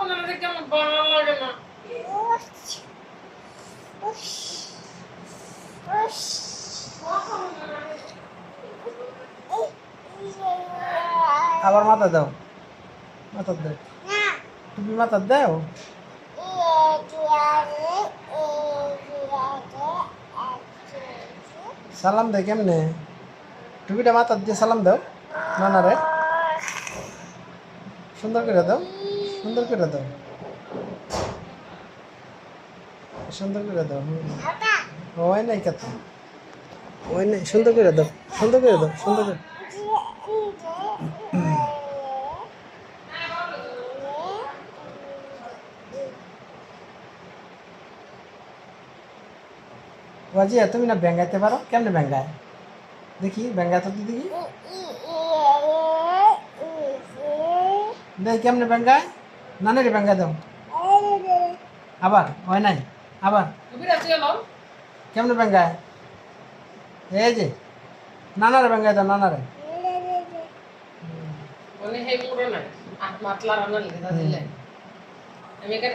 আপনাদের কেমন ভালো লাগে না আবার মাথা দাও, মাথা দাও, তুমি মাথা দাও। সালাম দে কেমনে? টুপিটা মাথা দিয়ে সালাম দাও নানারে, সুন্দর করে দাও, সুন্দর করে দাও, সুন্দর করে দাও। ওই নাই কত, ওই নাই, সুন্দর করে দাও, সুন্দর করে দাও, সুন্দর করে। ওয়াজিয়া তুমি না ব্যাঙ্গাইতে পারো, কেমনে ব্যাঙ্গায় দেখি, ব্যাঙ্গা তো দেখি, দেখ কেমনে ব্যাঙ্গায়, নানারে ব্যাঙ্গা দাও আবার, হয় নাই আবার, কেমনে ব্যাঙ্গায়, এই যে নানারে ব্যাঙ্গায় দাও, নানারে। মানে হে পুরো না আট মাতলা রান্না লিখে দিলে আমি এখানে